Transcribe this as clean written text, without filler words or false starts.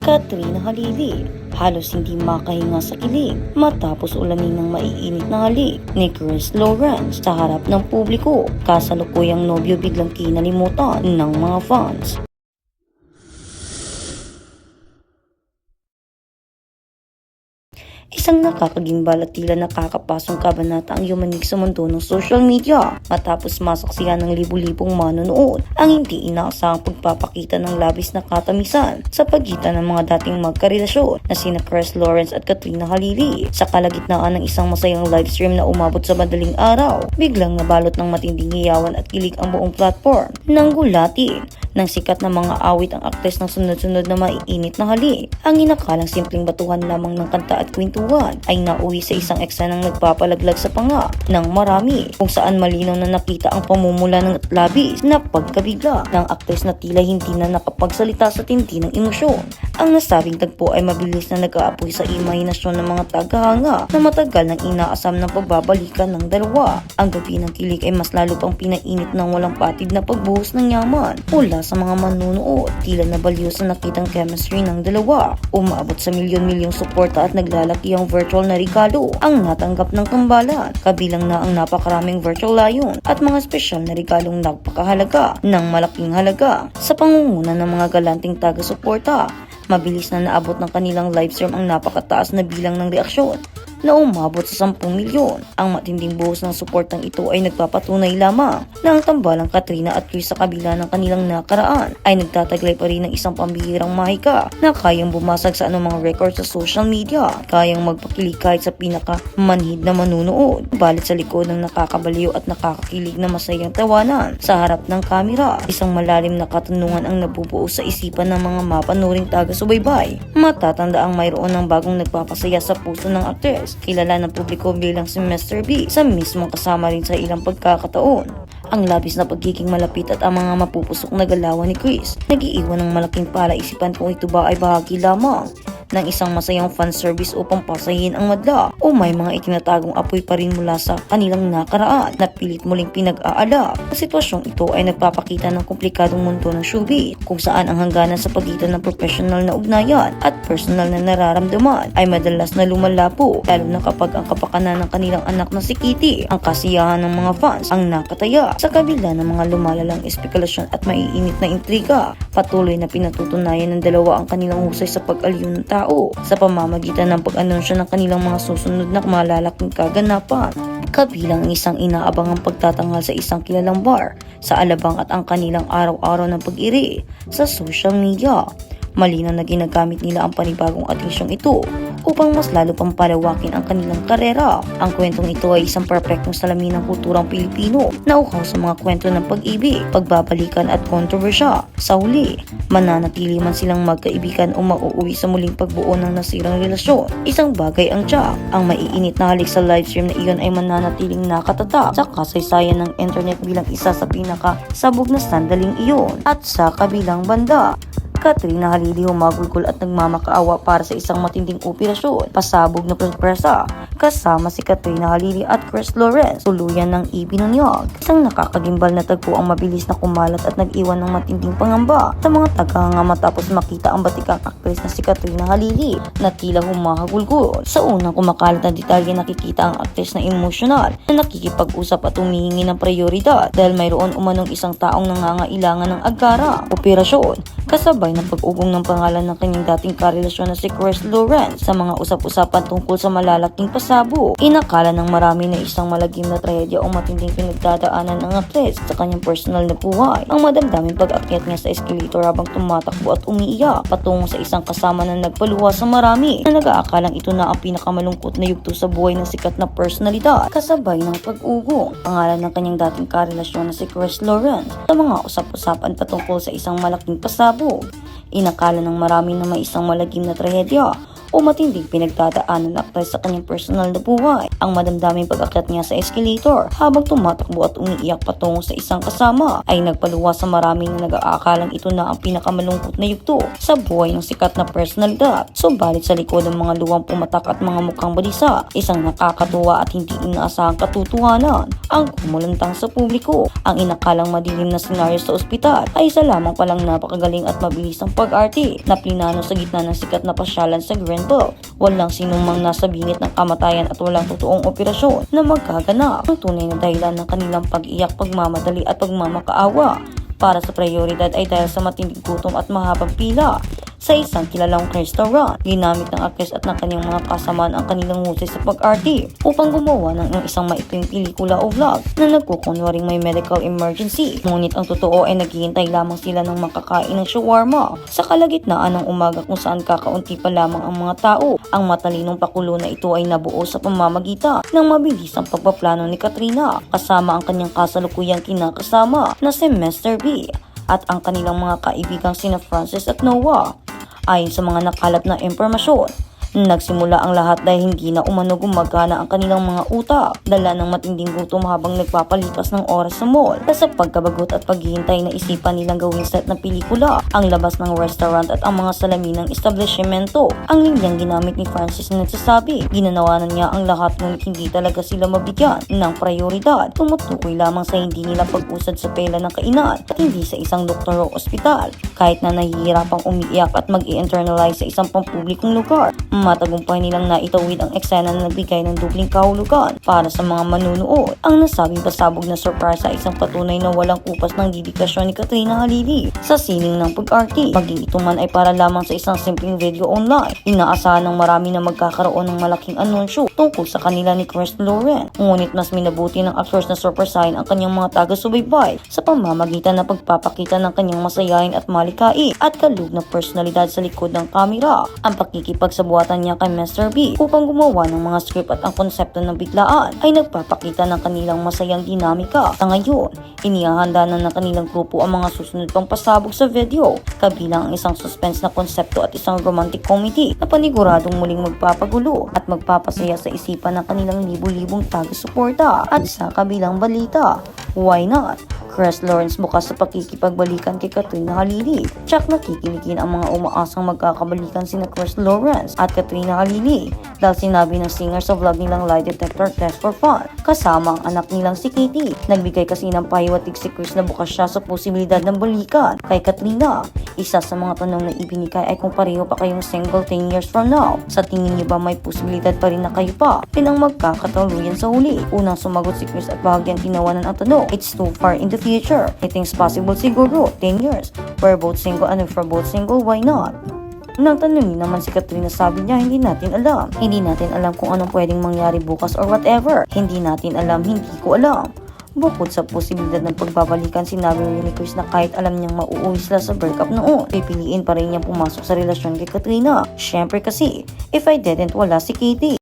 Katrina Halili, halos hindi makahinga sa kilig matapos ulanin ng maiinit na halik ni Chris Lawrence sa harap ng publiko. Kasalukuyang nobyo biglang kinalimutan ng mga fans. Isang nakakagimbal at tila nakakapasong kabanata ang yumanig sa mundo ng social media matapos masaksihan ng libu-libong manonood ang hindi inaasahang pagpapakita ng labis na katamisan sa pagitan ng mga dating magkarelasyon na sina Chris Lawrence at Katrina Halili. Sa kalagitnaan ng isang masayang livestream na umabot sa madaling araw, biglang nabalot ng matinding hiyawan at kilig ang buong platform nang gulatin ng sikat na mga awit ang aktres ng sunod-sunod na maiinit na halik. Ang inakalang simpleng batuhan lamang ng kanta at kwentuhan ay nauwi sa isang eksenang nagpapalaglag sa panga ng marami, kung saan malinaw na nakita ang pamumula ng labis na pagkabigla ng aktres na tila hindi na nakapagsalita sa tindi ng emosyon. Ang nasabing tagpo ay mabilis na nag-aapoy sa imahinasyon ng mga tagahanga na matagal nang inaasam ng pagbabalikan ng dalawa. Ang gabi ng kilig ay mas lalo pang pinainit ng walang patid na pagbuhos ng yaman mula sa mga manunood. Tila nabaliw sa nakitang chemistry ng dalawa. Umabot sa milyon-milyong suporta at naglalaki ang virtual na regalo ang natanggap ng tambalan, kabilang na ang napakaraming virtual layon at mga espesyal na regalong napakahalaga ng malaking halaga. Sa pangunguna ng mga galanting taga-suporta, mabilis na naabot ng kanilang livestream ang napakataas na bilang ng reaksyon na umabot sa 10 milyon. Ang matinding buhos ng suportang ito ay nagpapatunay lamang na ang tambalang Katrina at Chris sa kabila ng kanilang nakaraan ay nagtataglay pa rin ng isang pambihirang mahika na kayang bumasag sa anumang record sa social media, kayang magpakilig kahit sa pinakamanhid na manunood. Balit sa likod ng nakakabaliw at nakakakilig na masayang tawanan sa harap ng kamera, isang malalim na katanungan ang nabubuo sa isipan ng mga mapanuring taga-subaybay. Matatanda ang mayroon ng bagong nagpapasaya sa puso ng aktres, kilala ng publiko bilang si Mr. B, sa mismong kasama rin sa ilang pagkakataon. Ang labis na pagiging malapit at ang mga mapupusok na galawan ni Chris, nag-iiwan ng malaking palaisipan kung ito ba ay bahagi lamang ng isang masayang fan service upang pasahin ang madla o may mga itinatagong apoy pa rin mula sa kanilang nakaraan na pilit muling pinag-aalab. Ang sitwasyong ito ay nagpapakita ng komplikadong mundo ng showbiz, kung saan ang hangganan sa pagitan ng professional na ugnayan at personal na nararamdaman ay madalas na lumalapo, lalo na kapag ang kapakanan ng kanilang anak na si Kitty, ang kasiyahan ng mga fans, ang nakataya. Sa kabila ng mga lumalalang espekulasyon at maiinit na intriga, patuloy na pinatutunayan ng dalawa ang kanilang husay sa pag-aliw ng tao sa pamamagitan ng pag-anunsyo ng kanilang mga susunod na malalaking kaganapan, kabilang isang inaabangang pagtatanghal sa isang kilalang bar sa Alabang at ang kanilang araw-araw ng pag-iri sa social media. Malinaw na ginagamit nila ang panibagong atensyong ito upang mas lalo pang palawakin ang kanilang karera. Ang kwentong ito ay isang perpektong salamin ng kulturang Pilipino na uhaw sa mga kwento ng pag-ibig, pagbabalikan at kontrobersya. Sa huli, mananatili man silang magkaibigan o mauuwi sa muling pagbuo ng nasirang relasyon, isang bagay ang tiyak: ang maiinit na halik sa livestream na iyon ay mananatiling nakatatak sa kasaysayan ng internet bilang isa sa pinakasabog na sandaling iyon. At sa kabilang banda, Katrina Halili humagulgol at nagmamakaawa para sa isang matinding operasyon, pasabog na sorpresa kasama si Katrina Halili at Chris Lawrence, tuluyan ng ibinunyag. Isang nakakagimbal na tagpo ang mabilis na kumalat at nag-iwan ng matinding pangamba sa mga tagahanga matapos makita ang batikang aktres na si Katrina Halili na tila humahagulgol. Sa unang kumakalat na detalye, nakikita ang aktres na emosyonal na nakikipag-usap at humihingi ng prioridad dahil mayroon umanong isang taong nangangailangan ng agara operasyon, kasabay ng pag-ugong ng pangalan ng kanyang dating karelasyon na si Chris Lawrence sa mga usap-usapan tungkol sa malalaking pasabo. Inakala ng marami na isang malagim na trahedya o matinding pinagdadaanan ng aktres sa kanyang personal na buhay ang madamdaming pag-akyat niya sa escalator habang tumatakbo at umiiyak patungo sa isang kasama na nagpaluha sa marami na nag-aakalang ito na ang pinakamalungkot na yugto sa buhay ng sikat na personalidad, kasabay ng pag-ugong pangalan ng kanyang dating karelasyon na si Chris Lawrence sa mga usap-usapan patungkol sa isang malaking pasabo. Inakala ng marami na may isang malagim na trahedya o matinding pinagdadaanan na aktres sa kanyang personal na buhay. Ang madamdaming pag-akyat niya sa escalator habang tumatakbo at umiiyak patungo sa isang kasama ay nagpaluwas sa marami na nag-aakalang ito na ang pinakamalungkot na yugto sa buhay ng sikat na personalidad. Subalit sa likod ng mga luwang pumatak at mga mukhang balisa, isang nakakatuwa at hindi inaasahang katotohanan ang kumulantang sa publiko. Ang inakalang madilim na senaryo sa ospital ay isa lamang palang napakagaling at mabilis ang pag-arte na plinano sa gitna ng sikat na pasyalan sa Grenville. Walang sinumang nasa bingit ng kamatayan at walang totoong operasyon na magkaganap. Ang tunay na dahilan ng kanilang pag-iyak, pagmamadali at pagmamakaawa para sa prioridad ay dahil sa matinding gutom at mahabang pila sa isang kilalang restaurant. Ginamit ng aktres at ng kanyang mga kasamaan ang kanilang husay sa pag-arte upang gumawa ng isang maikling pelikula o vlog na nagkukunwaring may medical emergency. Ngunit ang totoo ay naghihintay lamang sila ng makakain ng shawarma sa kalagitnaan ng umaga kung saan kakaunti pa lamang ang mga tao. Ang matalinong pakulo na ito ay nabuo sa pamamagitan ng mabilisang pagpaplano ni Katrina kasama ang kanyang kasalukuyang kinakasama na si Mr. B at ang kanilang mga kaibigang sina Francis at Noah. Ayon sa mga nakalap na impormasyon, nagsimula ang lahat dahil hindi na umano gumagana ang kanilang mga utak, dala ng matinding gutom habang nagpapalipas ng oras sa mall. Sa pagkabagot at paghihintay na isipan nilang gawing set ng pelikula ang labas ng restaurant at ang mga salamin ng establishmento. Ang linyang ginamit ni Francis na nagsasabi, ginanawanan niya ang lahat ngunit hindi talaga sila mabigyan ng prioridad. Tumutukoy lamang sa hindi nila pag-usad sa pela ng kainan at hindi sa isang doktor o ospital. Kahit na nahihirapang umiiyak at mag-i-internalize sa isang pampublikong lugar, matagumpay nilang naitawid ang eksena na nagbigay ng dubling kahulugan para sa mga manunood. Ang nasabing pasabog na surprise ay isang patunay na walang kupas ng dedikasyon ni Katrina Halili sa sining ng pag-arte. Maging ito man ay para lamang sa isang simpleng video online, inaasahan ng marami na magkakaroon ng malaking anunsyo tungkol sa kanila ni Chris Lauren. Ngunit mas minabuti ng actors na surprisein ang kanyang mga taga-subaybay sa pamamagitan ng pagpapakita ng kanyang masayahin at malikain at kalug na personalidad sa likod ng kamera. Ang pakikipagsabuatan niya kay Mr. B upang gumawa ng mga script at ang konsepto ng biglaan ay nagpapakita ng kanilang masayang dinamika. Sa ngayon, inihahanda na ng kanilang grupo ang mga susunod pang pasabog sa video, kabilang ang isang suspense na konsepto at isang romantic comedy na paniguradong muling magpapagulo at magpapasaya sa isipan ng kanilang libu-libong taga-suporta. At sa kabilang balita, why not? Chris Lawrence bukas sa pakikipagbalikan kay Katrina Halili. Tsak nakikiligin ang mga umaasang magkakabalikan sina Chris Lawrence at Katrina Halili dahil sinabi ng singer sa vlog nilang lie detector test for fun kasama ang anak nilang si Katie. Nagbigay kasi ng pahiwatig si Chris na bukas siya sa posibilidad ng balikan kay Katrina. Isa sa mga tanong na ibinigay ay kung pareho pa kayong single 10 years from now. Sa tingin niyo ba may posibilidad pa rin na kayo pa pinang magkakataluyan sa huli? Unang sumagot si Chris at bahagyang tinawanan ang tanong, it's too far in the future. It's possible siguro 10 years. We're both single and if we're both single, why not? Nang tanungin naman si Katrina, sabi niya, hindi natin alam. Hindi natin alam kung anong pwedeng mangyari bukas or whatever. Hindi natin alam, hindi ko alam. Bukod sa posibilidad ng pagbabalikan, sinabi ni Chris na kahit alam niyang mauuwi sila sa breakup noon, pipiliin pa rin niyang pumasok sa relasyon kay Katrina. Syempre kasi, if I didn't, wala si Katie.